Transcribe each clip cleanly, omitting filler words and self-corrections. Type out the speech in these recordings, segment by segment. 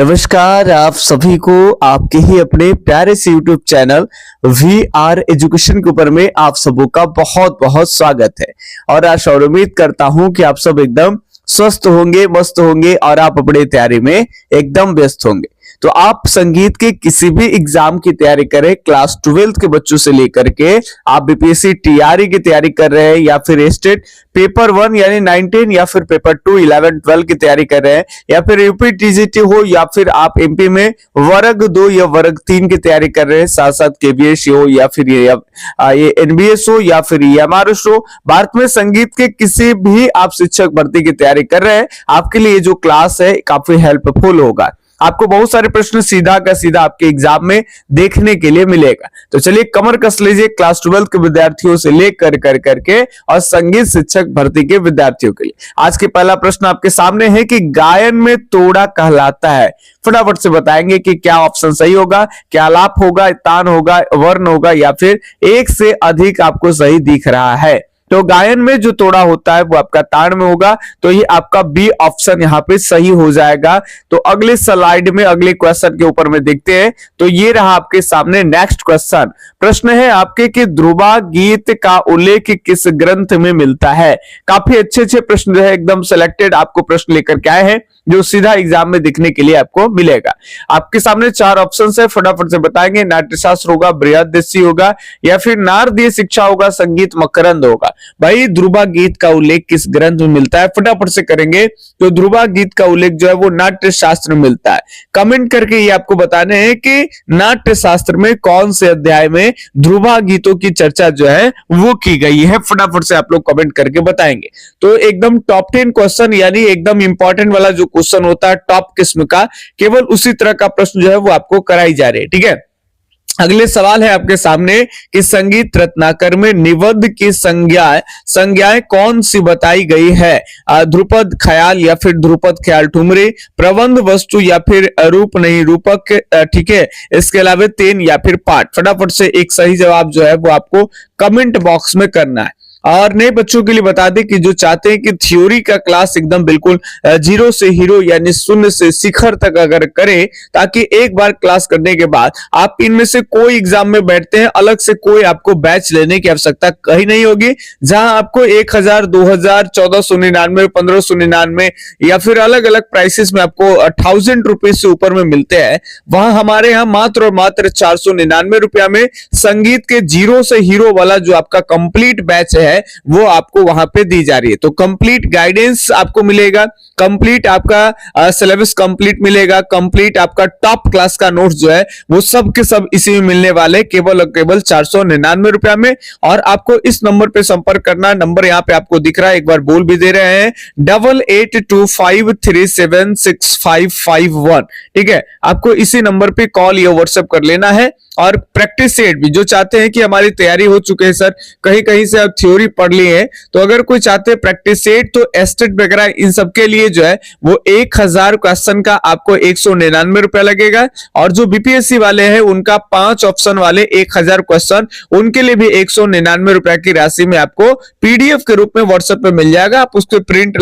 नमस्कार आप सभी को आपके ही अपने प्यारे से YouTube चैनल VR एजुकेशन के ऊपर में आप सबों का बहुत बहुत स्वागत है। और आशा और उम्मीद करता हूं कि आप सब एकदम स्वस्थ होंगे, मस्त होंगे और आप अपनी तैयारी में एकदम व्यस्त होंगे। तो आप संगीत के किसी भी एग्जाम की तैयारी करें, क्लास 12 के बच्चों से लेकर के आप बीपीएससी टीआरई की तैयारी कर रहे हैं या फिर स्टेट पेपर 1 यानी 19 या फिर पेपर 2 11 12 की तैयारी कर रहे हैं या फिर यूपी टीजीटी हो या फिर आप एमपी में वर्ग 2 या वर्ग 3 की तैयारी कर रहे हैं, साथ साथ केबीएस हो या फिर ये एनबीएस हो या फिर ईएमआरएस हो, भारत में संगीत के किसी भी आप शिक्षक भर्ती की तैयारी कर रहे हैं, आपके लिए जो क्लास है काफी हेल्पफुल होगा। आपको बहुत सारे प्रश्न सीधा का सीधा आपके एग्जाम में देखने के लिए मिलेगा। तो चलिए कमर कस लीजिए क्लास 12 के विद्यार्थियों से लेकर करके और संगीत शिक्षक भर्ती के विद्यार्थियों के लिए। आज के पहला प्रश्न आपके सामने है कि गायन में तोड़ा कहलाता है। फटाफट से बताएंगे कि क्या ऑप्शन सही होगा, क्या आलाप होगा, तान होगा, वर्ण होगा या फिर एक से अधिक आपको सही दिख रहा है। तो गायन में जो तोड़ा होता है वो आपका तान में होगा, तो ये आपका बी ऑप्शन यहाँ पे सही हो जाएगा। तो अगले स्लाइड में अगले क्वेश्चन के ऊपर में देखते हैं। तो ये रहा आपके सामने नेक्स्ट क्वेश्चन। प्रश्न है आपके कि ध्रुवा गीत का उल्लेख किस ग्रंथ में मिलता है। काफी अच्छे प्रश्न जो है एकदम सिलेक्टेड आपको प्रश्न लेकर के आए हैं जो सीधा एग्जाम में दिखने के लिए आपको मिलेगा। आपके सामने 4 ऑप्शन है, फटाफट से बताएंगे। नाट्यशास्त्र होगा, बृहदेशी होगा या फिर नारदीय शिक्षा होगा, संगीत मकरंद होगा। भाई ध्रुवा गीत का उल्लेख किस ग्रंथ में मिलता है, फटाफट से करेंगे। तो ध्रुवा गीत का उल्लेख जो है वो नाट्य शास्त्र में मिलता है। कमेंट करके ये आपको बताने हैं कि नाट्य शास्त्र में कौन से अध्याय में ध्रुवा गीतों की चर्चा जो है वो की गई है, फटाफट से आप लोग कमेंट करके बताएंगे। तो एकदम टॉप 10 क्वेश्चन यानी एकदम इंपॉर्टेंट वाला जो क्वेश्चन होता है टॉप किस्म का, केवल उसी तरह का प्रश्न जो है वो आपको कराई जा रही है। ठीक है, अगले सवाल है आपके सामने कि संगीत रत्नाकर में निबद्ध की संज्ञाएं कौन सी बताई गई है। ध्रुपद ख्याल या फिर ध्रुपद ख्याल ठुमरी, प्रबंध वस्तु या फिर रूप नहीं रूपक, ठीक है, इसके अलावा तेन या फिर पाठ। फटाफट से एक सही जवाब जो है वो आपको कमेंट बॉक्स में करना है। और नए बच्चों के लिए बता दें कि जो चाहते हैं कि थ्योरी का क्लास एकदम बिल्कुल 0 से हीरो यानी शून्य से शिखर तक अगर करें, ताकि एक बार क्लास करने के बाद आप इनमें से कोई एग्जाम में बैठते हैं, अलग से कोई आपको बैच लेने की आवश्यकता कहीं नहीं होगी। जहां आपको 1000, 2000, 1499, 1599 या फिर अलग अलग प्राइसेस में आपको 1000 रुपीज से ऊपर में मिलते हैं, वहां हमारे यहाँ मात्र और मात्र 499 रुपया में संगीत के 0 से हीरो वाला जो आपका कंप्लीट बैच है वो आपको वहां पे दी जा रही है। तो कंप्लीट गाइडेंस आपको मिलेगा, कंप्लीट आपका सिलेबस कंप्लीट मिलेगा, कंप्लीट आपका टॉप क्लास का नोट्स जो है वो सब के सब इसी में मिलने वाले, केवल और केवल 499 रुपया में। और आपको इस नंबर पे संपर्क करना, नंबर यहाँ पे आपको दिख रहा है, एक बार बोल भी दे रहे हैं 8825376551। ठीक है, आपको इसी नंबर पे कॉल या व्हाट्सएप कर लेना है। और प्रैक्टिस सेट भी जो चाहते हैं कि हमारी तैयारी हो चुके हैं सर, कहीं कहीं से आप थ्योरी पढ़ लिए हैं, तो अगर कोई चाहते हैं प्रैक्टिस सेट तो एस्टेट वगैरह इन सब के लिए जो है वो 1000 क्वेश्चन का आपको 199 रुपया लगेगा। और जो बीपीएससी वाले हैं उनका 5 ऑप्शन वाले 1000 क्वेश्चन, उनके लिए भी 199 रुपया की राशि में आपको पीडीएफ के रूप में व्हाट्सएप पे मिल जाएगा। आप उसको प्रिंट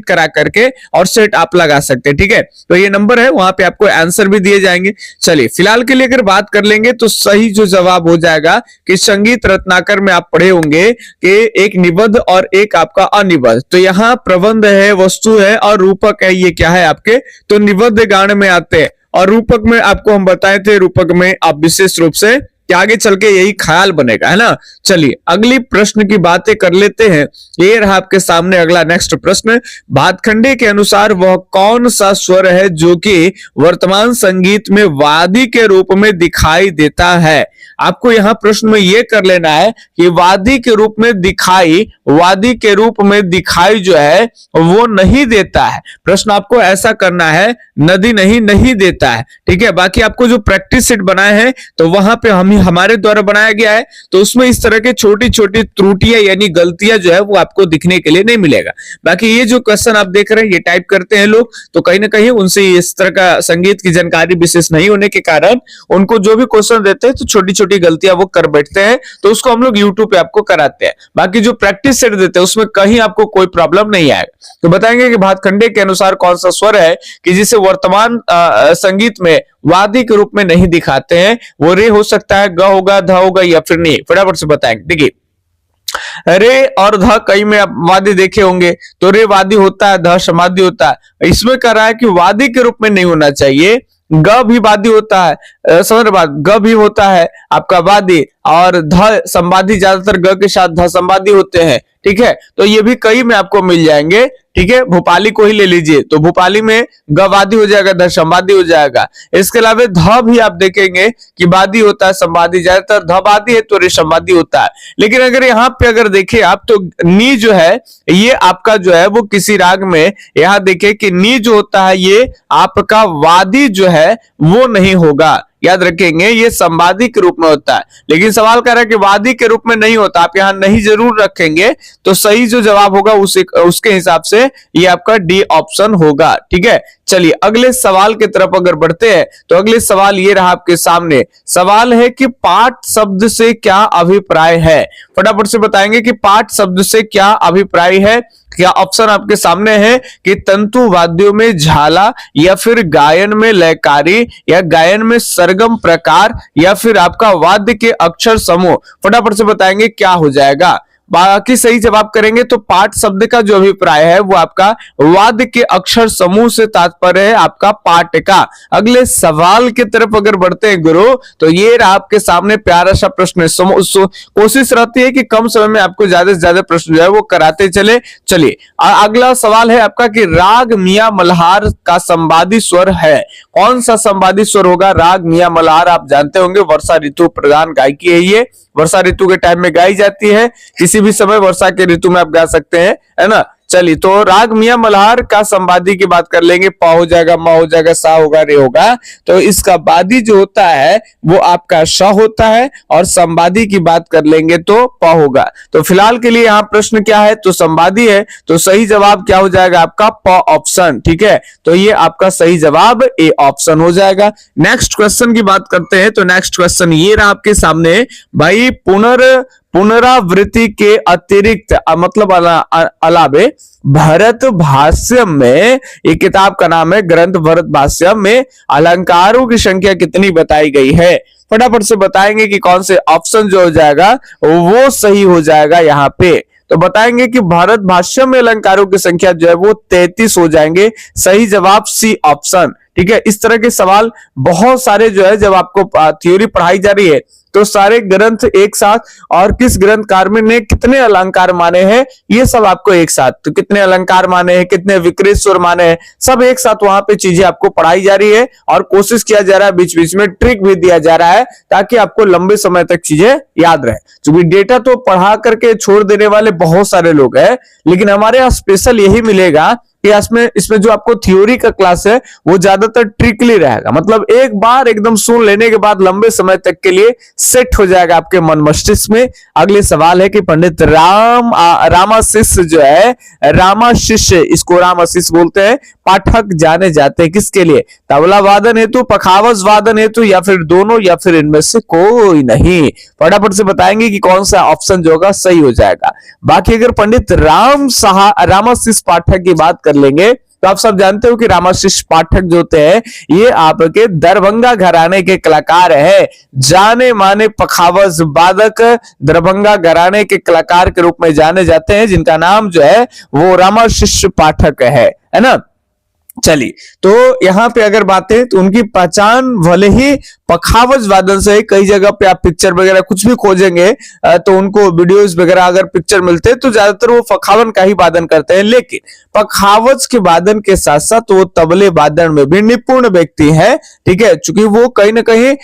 करा करके और सेट आप लगा सकते हैं। ठीक है, तो ये नंबर है, वहां पे आपको आंसर भी दिए जाएंगे। चलिए फिलहाल के लिए अगर बात कर लेंगे तो सही जो जवाब हो जाएगा कि संगीत रत्नाकर में आप पढ़े होंगे कि एक निबद्ध और एक आपका अनिबद्ध। तो यहाँ प्रबंध है, वस्तु है और रूपक है, ये क्या है आपके, तो निबद्ध गान में आते हैं। और रूपक में आपको हम बताए थे, रूपक में आप विशेष रूप से कि आगे चल के यही ख्याल बनेगा, है ना। चलिए अगली प्रश्न की बातें कर लेते हैं। ये रहा आपके सामने अगला नेक्स्ट प्रश्न। भातखंडे के अनुसार वह कौन सा स्वर है जो कि वर्तमान संगीत में वादी के रूप में दिखाई देता है। आपको यहां प्रश्न में यह कर लेना है कि वादी के रूप में दिखाई, वादी के रूप में दिखाई जो है वो नहीं देता है। प्रश्न आपको ऐसा करना है, नदी नहीं देता है। ठीक है, बाकी आपको जो प्रैक्टिस सेट बनाए हैं तो वहां पे हमारे द्वारा बनाया गया है, तो उसमें इस तरह के छोटी छोटी त्रुटियां यानी गलतियां जो है वो आपको दिखने के लिए नहीं मिलेगा। बाकी ये जो क्वेश्चन आप देख रहे हैं ये टाइप करते हैं लोग, तो कहीं ना कहीं उनसे इस तरह का संगीत की जानकारी विशेष नहीं होने के कारण उनको जो भी क्वेश्चन देते हैं तो छोटी छोटी छोटी गलतियां वो कर बैठते हैं, तो उसको हम लोग यूट्यूब पे आपको कराते हैं। बाकी जो प्रैक्टिस सेट देते हैं उसमें कहीं आपको कोई प्रॉब्लम नहीं आएगा। तो बताएंगे कि भातखंडे के अनुसार कौन सा स्वर है कि जिसे वर्तमान संगीत में वादी के रूप में नहीं दिखाते हैं। वो रे हो सकता है, ग होगा, ध होगा या फिर नहीं। फटाफट से बताएंगे। देखिए रे और ध कई में आप वादी देखे होंगे, तो रे वादी होता है, ध समाधि होता है। इसमें कह रहा है कि वादी के रूप में नहीं होना चाहिए, ग भी वादी होता है। समझ रहे बात, ग भी होता है आपका वादी, और ध संवादी ज्यादातर ग के साथ ध संवादी होते हैं। ठीक है, तो ये भी कई में आपको मिल जाएंगे। ठीक है, भोपाली को ही ले लीजिए, तो भोपाली में ग वादी हो जाएगा, ध संवादी हो जाएगा। इसके अलावा ध भी आप देखेंगे कि वादी होता है, संवादी, ज्यादातर ध वादी है तो रे संवादी होता है। लेकिन अगर यहाँ पे अगर देखें आप, तो नी जो है ये आपका जो है वो किसी राग में, यहाँ देखें कि नी जो होता है ये आपका वादी जो है वो नहीं होगा। याद रखेंगे ये संवादी के रूप में होता है, लेकिन सवाल कर रहा है कि वादी के रूप में नहीं होता। आप यहां नहीं जरूर रखेंगे, तो सही जो जवाब होगा उसके हिसाब से ये आपका डी ऑप्शन होगा। ठीक है, चलिए अगले सवाल की तरफ अगर बढ़ते हैं, तो अगले सवाल ये रहा आपके सामने। सवाल है कि पाठ शब्द से क्या अभिप्राय है। फटाफट से बताएंगे कि पाठ शब्द से क्या अभिप्राय है। क्या ऑप्शन आपके सामने है कि तंतु वाद्यों में झाला, या फिर गायन में लयकारी, या गायन में सरगम प्रकार, या फिर आपका वाद्य के अक्षर समूह। फटाफट से बताएंगे क्या हो जाएगा। बाकी सही जवाब करेंगे तो पाठ शब्द का जो अभिप्राय है वो आपका वाद्य के अक्षर समूह से तात्पर्य है आपका पाठ का। अगले सवाल की तरफ अगर बढ़ते हैं गुरु, तो ये रहा आपके सामने प्यारा सा प्रश्न। कोशिश रहती है कि कम समय में आपको ज्यादा से ज्यादा प्रश्न जो है वो कराते चले। चलिए अगला सवाल है आपका कि राग मियां मल्हार का संवादी स्वर है। कौन सा संवादी स्वर होगा? राग मियां मल्हार आप जानते होंगे वर्षा ऋतु प्रधान गायकी है, ये वर्षा ऋतु के टाइम में गाई जाती है। किसी भी समय वर्षा के ऋतु में आप गा सकते हैं, है ना। चलिए तो राग मियां मल्हार का संवादी की बात कर लेंगे। पा हो जाएगा, मा हो जाएगा, सा होगा, रे होगा। तो इसका वादी जो होता है वो आपका श होता है, और संवादी की बात कर लेंगे तो प होगा। तो फिलहाल के लिए यहाँ प्रश्न क्या है, तो संवादी है, तो सही जवाब क्या हो जाएगा आपका प ऑप्शन। ठीक है, तो ये आपका सही जवाब ए ऑप्शन हो जाएगा। नेक्स्ट क्वेश्चन की बात करते हैं, तो नेक्स्ट क्वेश्चन ये रहा आपके सामने भाई। पुनरावृत्ति के अतिरिक्त मतलब अलावे भरत भाष्य में, ये किताब का नाम है ग्रंथ भरत भाष्य में, अलंकारों की संख्या कितनी बताई गई है। फटाफट से बताएंगे कि कौन से ऑप्शन जो हो जाएगा वो सही हो जाएगा यहाँ पे। तो बताएंगे कि भारत भाष्य में अलंकारों की संख्या जो है वो 33 हो जाएंगे। सही जवाब सी ऑप्शन। ठीक है, इस तरह के सवाल बहुत सारे जो है जब आपको थ्योरी पढ़ाई जा रही है, तो सारे ग्रंथ एक साथ, और किस ग्रंथकार में ने कितने अलंकार माने हैं ये सब आपको एक साथ, तो कितने अलंकार माने हैं, कितने विकृत स्वर माने हैं, सब एक साथ वहां पे चीजें आपको पढ़ाई जा रही है। और कोशिश किया जा रहा है, बीच बीच में ट्रिक भी दिया जा रहा है, ताकि आपको लंबे समय तक चीजें याद रहे। क्योंकि डेटा तो पढ़ा करके छोड़ देने वाले बहुत सारे लोग हैं, लेकिन हमारे यहाँ स्पेशल यही मिलेगा कि इसमें जो आपको थ्योरी का क्लास है वो ज्यादातर ट्रिकली रहेगा। मतलब एक बार एकदम सुन लेने के बाद लंबे समय तक के लिए सेट हो जाएगा आपके मन मस्तिष्क में। अगले सवाल है कि पंडित रामाशिष जो है, रामाशिष, इसको रामाशिष बोलते हैं, पाठक जाने जाते हैं किसके लिए? तबला वादन हेतु, पखावज वादन हेतु, या फिर दोनों, या फिर इनमें से कोई नहीं। फटाफट से बताएंगे कि कौन सा ऑप्शन जो होगा सही हो जाएगा। बाकी अगर पंडित रामाशिष पाठक की बात लेंगे, तो आप सब जानते हो कि रामाशिष पाठक जो होते हैं ये आपके दरभंगा घराने के कलाकार है। जाने माने पखावज वादक दरभंगा घराने के कलाकार के रूप में जाने जाते हैं, जिनका नाम जो है वो रामाशिष पाठक है ना। चलिए तो यहां पे अगर बातें, तो उनकी पहचान भले ही पखावज वादन से, कई जगह पे आप पिक्चर वगैरह कुछ भी खोजेंगे तो उनको वीडियोस वगैरह अगर पिक्चर मिलते हैं तो ज्यादातर वो पखावन का ही वादन करते हैं। लेकिन पखावज के वादन के साथ साथ वो तबले वादन में भी निपुण व्यक्ति है। ठीक है, चूंकि वो कहीं ना कहीं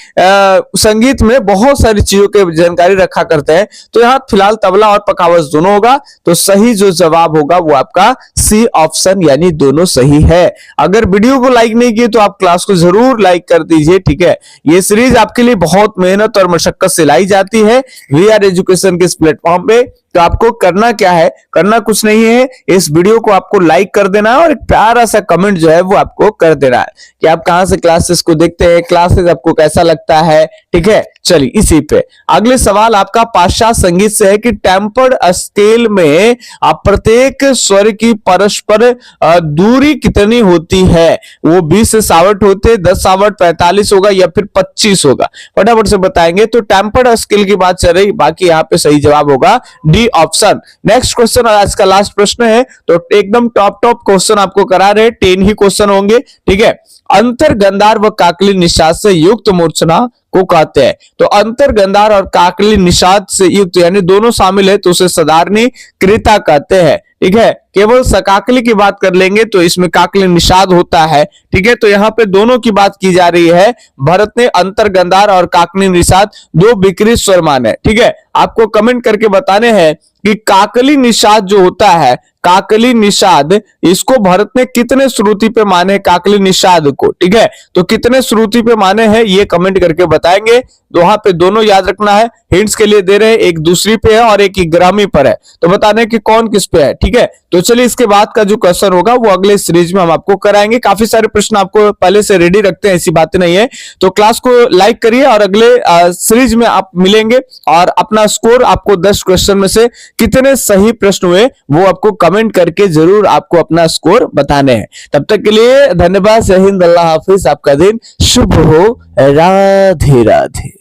संगीत में बहुत सारी चीजों की जानकारी रखा करते हैं। तो यहाँ फिलहाल तबला और पखावज दोनों होगा, तो सही जो जवाब होगा वो आपका सी ऑप्शन, यानी दोनों सही है। अगर वीडियो को लाइक नहीं किए तो आप क्लास को जरूर लाइक कर दीजिए। ठीक है, ये सीरीज आपके लिए बहुत मेहनत और मशक्कत से लाई जाती है वीआर एजुकेशन के इस प्लेटफॉर्म पे। तो आपको करना क्या है, करना कुछ नहीं है, इस वीडियो को आपको लाइक कर देना है और एक प्यारा सा कमेंट जो है वो आपको कर देना है कि आप कहां से क्लासेस को देखते हैं, क्लासेस आपको कैसा लगता है। ठीक है, चलिए इसी पे अगले सवाल आपका पाश्चात्य संगीत से है कि टेम्पर्ड स्केल में आप प्रत्येक स्वर की परस्पर दूरी कितनी होती है? वो 20 से 60 होते, 10 60 45 होगा या फिर 25 होगा? फटाफट से बताएंगे। तो टेम्पर्ड स्केल की बात चल रही, बाकी यहाँ पे सही जवाब होगा डी ऑप्शन। नेक्स्ट क्वेश्चन और आज का लास्ट प्रश्न है, तो एकदम टॉप क्वेश्चन आपको करा रहे, 10 ही क्वेश्चन होंगे। ठीक है, अंतर गंधार व काकली निषाद से युक्त मूर्छना को कहते हैं। तो अंतर गंधार और काकली निषाद से युक्त यानी दोनों शामिल है तो उसे साधारणी क्रिता कहते हैं। ठीक है, केवल सकाकली की बात कर लेंगे तो इसमें काकली निषाद होता है। ठीक है, तो यहाँ पे दोनों की बात की जा रही है। भरत ने अंतर गंधार और काकली निषाद दो विकृत स्वर माने। ठीक है, आपको कमेंट करके बताने हैं कि काकली निषाद जो होता है, काकली निषाद, इसको भरत ने कितने श्रुति पे माने काकली निषाद को? ठीक है, तो कितने श्रुति पे माने हैं ये कमेंट करके बताएंगे। वहां पे दोनों याद रखना है, हिंट्स के लिए दे रहे हैं, एक दूसरी पे है और एक ग्रामी पर है, तो बताने कि कौन किस पे है। ठीक है, तो चलिए इसके बाद का जो क्वेश्चन होगा वो अगले सीरीज में हम आपको कराएंगे। काफी सारे प्रश्न आपको पहले से रेडी रखते हैं, ऐसी बातें नहीं है। तो क्लास को लाइक करिए और अगले सीरीज में आप मिलेंगे और अपना स्कोर आपको 10 क्वेश्चन में से कितने सही प्रश्न हुए वो आपको कमेंट करके जरूर आपको अपना स्कोर बताने हैं। तब तक के लिए धन्यवाद, जय हिंद, अल्लाह हाफिज, आपका दिन शुभ हो, राधे राधे।